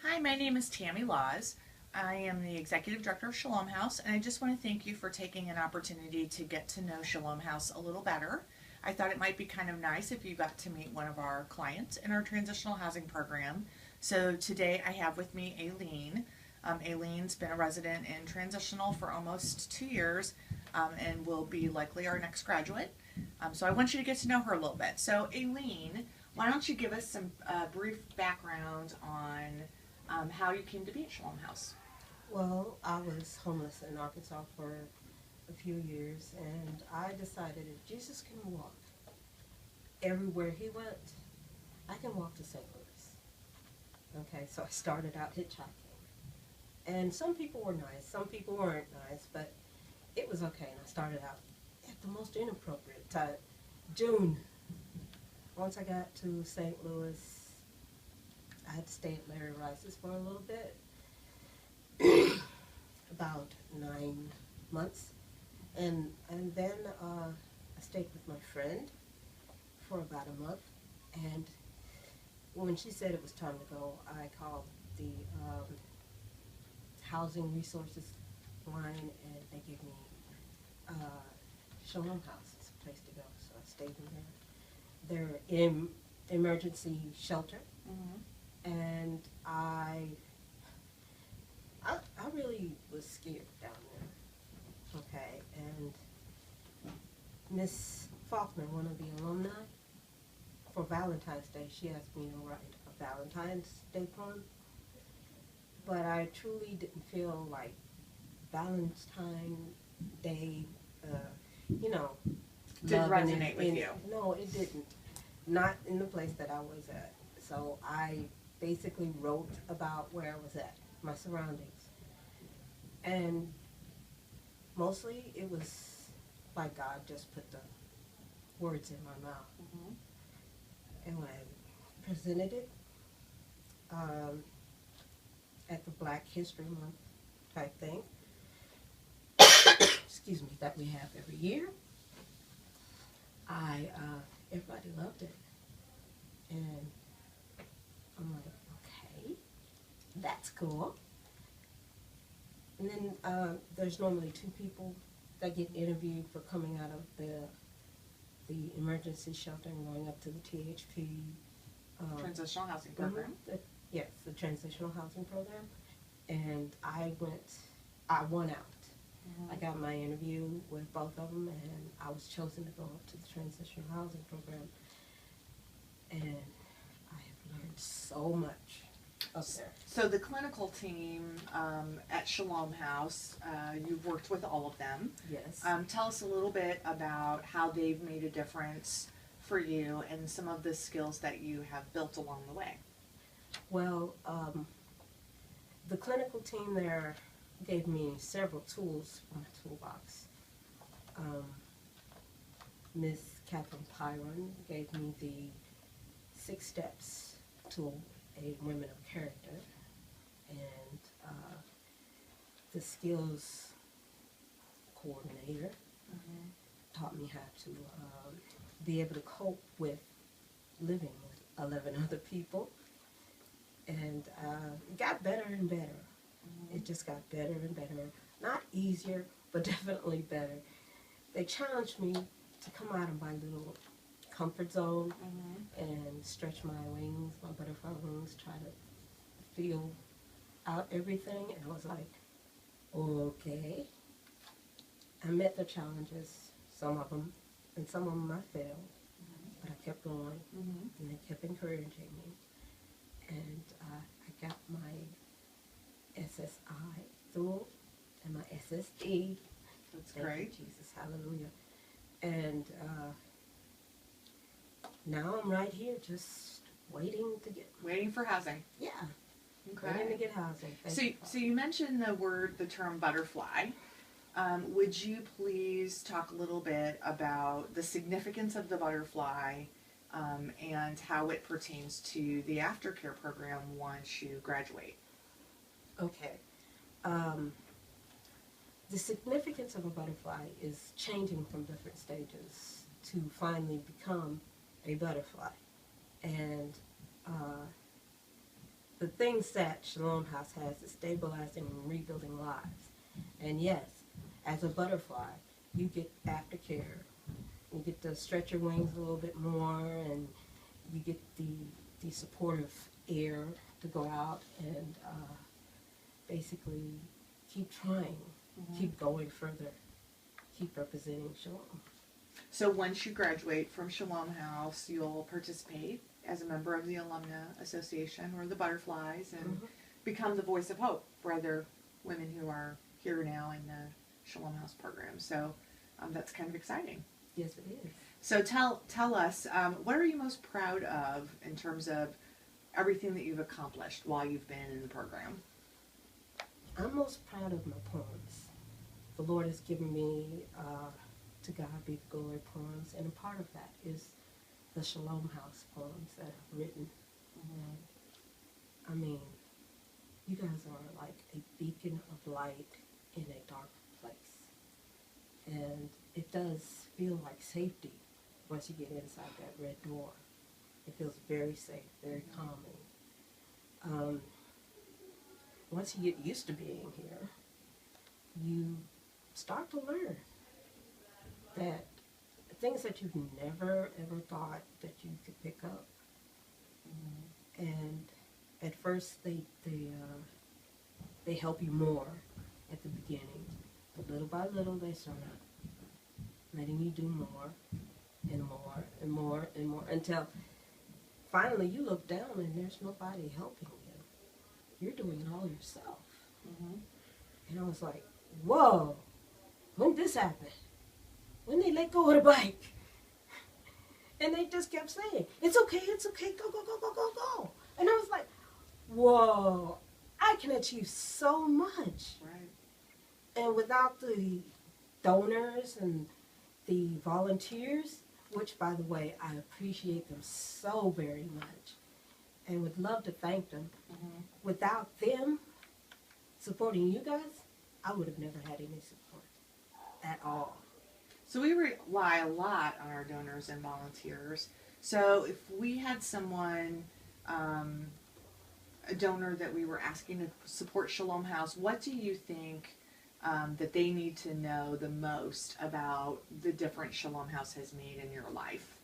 Hi, my name is Tammy Laws. I am the Executive Director of Shalom House, and I just want to thank you for taking an opportunity to get to know Shalom House a little better. I thought it might be kind of nice if you got to meet one of our clients in our transitional housing program. So today I have with me Aline. Aline's been a resident in transitional for almost 2 years and will be likely our next graduate. So I want you to get to know her a little bit. So, Aline, why don't you give us some brief background on how you came to be at Shalom House? Well, I was homeless in Arkansas for a few years, and I decided if Jesus can walk everywhere he went, I can walk to St. Louis. Okay, so I started out hitchhiking. And some people were nice, some people weren't nice, but it was okay. And I started out at the most inappropriate time, June. Once I got to St. Louis, I had to stay at Larry Rice's for a little bit. About 9 months, and then I stayed with my friend for about a month, and when she said it was time to go, I called the housing resources line, and they gave me Shalom House as a place to go, so I stayed in there. They're in emergency shelter, and I really was scared down there, okay, and Miss Faulkner, one of the alumni, for Valentine's Day, she asked me to write a Valentine's Day poem, but I truly didn't feel like Valentine's Day, you know, Didn't loving resonate with you. No, it didn't. Not in the place that I was at. So I basically wrote about where I was at, my surroundings. And mostly it was like God just put the words in my mouth. And when I presented it at the Black History Month type thing, excuse me, that we have every year, everybody loved it. And I'm like, okay, that's cool. And then there's normally two people that get interviewed for coming out of the emergency shelter and going up to the THP. Transitional housing program. Yes, the transitional housing program. And I won out. I got my interview with both of them, and I was chosen to go up to the transitional housing program. And I have learned so much up there. So the clinical team at Shalom House, you've worked with all of them. Yes. Tell us a little bit about how they've made a difference for you and some of the skills that you have built along the way. Well, the clinical team there gave me several tools for my toolbox. Miss Catherine Pyron gave me the 6 steps to a women of character, and the skills coordinator taught me how to be able to cope with living with 11 other people, and it got better and better. It just got better and better. Not easier, but definitely better. They challenged me to come out of my little comfort zone and stretch my wings, my butterfly wings, try to feel out everything. And I was like, okay. I met the challenges, some of them, and some of them I failed. But I kept going, and they kept encouraging me. And I got my SSI through and my SSD. That's Thank great. you, Jesus, hallelujah. And now I'm right here just waiting to get, Waiting for housing. yeah, Okay. waiting to get housing. So you mentioned the term butterfly. Would you please talk a little bit about the significance of the butterfly and how it pertains to the aftercare program once you graduate? Okay. The significance of a butterfly is changing from different stages to finally become a butterfly. And the things that Shalom House has is stabilizing and rebuilding lives. And yes, as a butterfly, you get aftercare. You get to stretch your wings a little bit more, and you get the supportive air to go out and basically keep trying, keep going further, keep representing Shalom. So once you graduate from Shalom House, you'll participate as a member of the Alumna Association or the Butterflies and become the voice of hope for other women who are here now in the Shalom House program. So that's kind of exciting. Yes, it is. So tell us, what are you most proud of in terms of everything that you've accomplished while you've been in the program? I'm most proud of my poems. The Lord has given me, to God be the glory, poems, and a part of that is the Shalom House poems that I've written. I mean, you guys are like a beacon of light in a dark place. And it does feel like safety once you get inside that red door. It feels very safe, very calming. Once you get used to being here, you start to learn that things that you've never ever thought that you could pick up. And at first they help you more at the beginning, but little by little they start letting you do more and more and more and more until finally you look down and there's nobody helping you. You're doing it all yourself. And I was like, whoa, when did this happen? When they let go of the bike? And they just kept saying, it's okay, go, go, go, go, go, go. And I was like, whoa, I can achieve so much. Right. And without the donors and the volunteers, which, by the way, I appreciate them so very much and would love to thank them. Without them supporting you guys, I would have never had any support at all. So we rely a lot on our donors and volunteers. So if we had someone, a donor that we were asking to support Shalom House, what do you think that they need to know the most about the difference Shalom House has made in your life?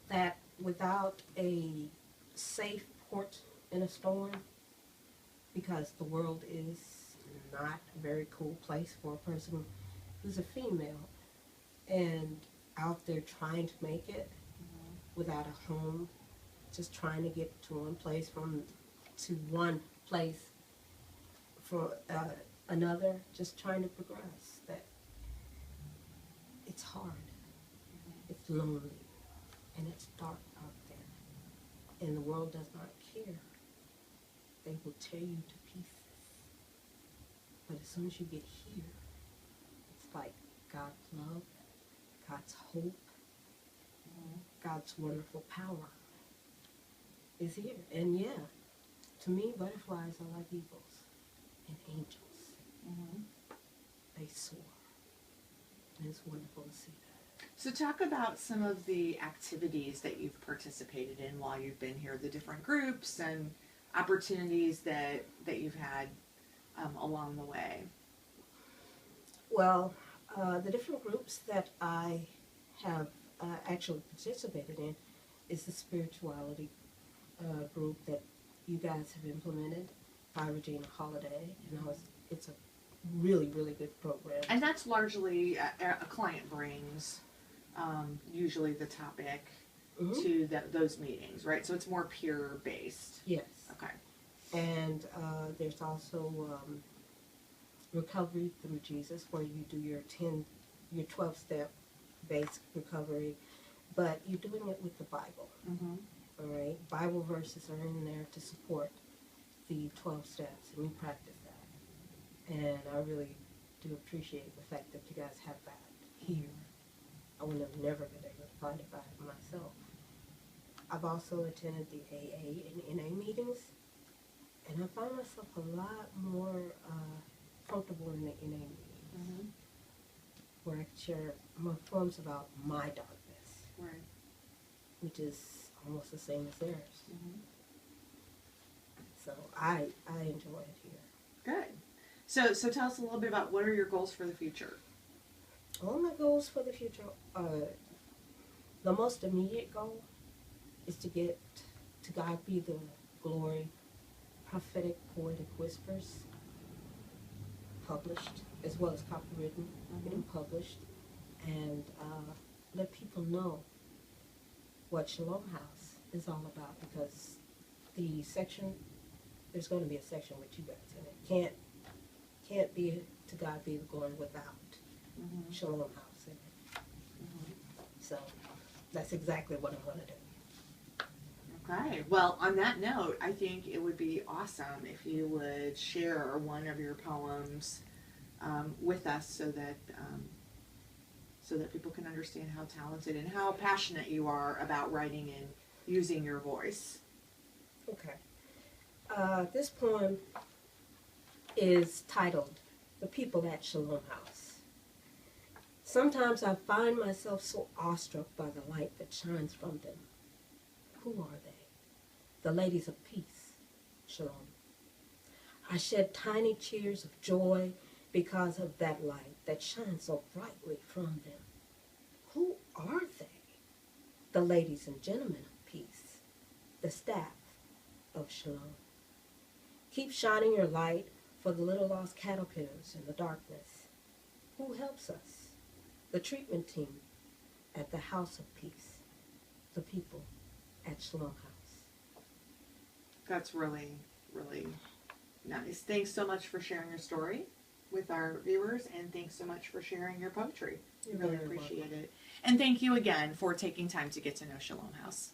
That without a safe port in a storm, because the world is not a very cool place for a person who's a female and out there trying to make it without a home, just trying to get to one place for another, just trying to progress. That it's hard, it's lonely, and it's dark out there, and the world does not care. They will tear you to pieces. But as soon as you get here, it's like God's love, God's hope, God's wonderful power is here. And yeah, to me, butterflies are like eagles and angels. They soar. And it's wonderful to see that. So talk about some of the activities that you've participated in while you've been here, the different groups and opportunities that you've had along the way. Well, the different groups that I have actually participated in is the spirituality group that you guys have implemented by Regina Holiday, and it's a really, really good program. And that's largely a client brings usually the topic to those meetings, right? So it's more peer based. Yes. Okay. And there's also recovery through Jesus, where you do your 12-step basic recovery, but you're doing it with the Bible. All right, Bible verses are in there to support the 12 steps, and we practice that. And I really do appreciate the fact that you guys have that here. I would have never been able to find it by myself. I've also attended the AA and NA meetings, and I find myself a lot more comfortable in the NA meetings, where I can share my poems about my darkness, Right. which is almost the same as theirs. So I enjoy it here. Good. So tell us a little bit about what are your goals for the future? All my goals for the future are, the most immediate goal is to get To God Be the Glory, Prophetic Poetic Whispers published, as well as copywritten and published, and let people know what Shalom House is all about, because the section, there's going to be a section with you guys in it. Can't be To God Be the Glory without Shalom House in it. So that's exactly what I'm going to do. Okay. Well, on that note, I think it would be awesome if you would share one of your poems with us, so that people can understand how talented and how passionate you are about writing and using your voice. Okay. This poem is titled "The People at Shalom House." Sometimes I find myself so awestruck by the light that shines from them. Who are they? The ladies of peace, Shalom. I shed tiny tears of joy because of that light that shines so brightly from them. Who are they? The ladies and gentlemen of peace, the staff of Shalom. Keep shining your light for the little lost caterpillars in the darkness. Who helps us? The treatment team at the House of Peace, the people at Shalom House. That's really, really nice. Thanks so much for sharing your story with our viewers, and thanks so much for sharing your poetry. You're really very appreciate welcome. it. And thank you again for taking time to get to know Shalom House.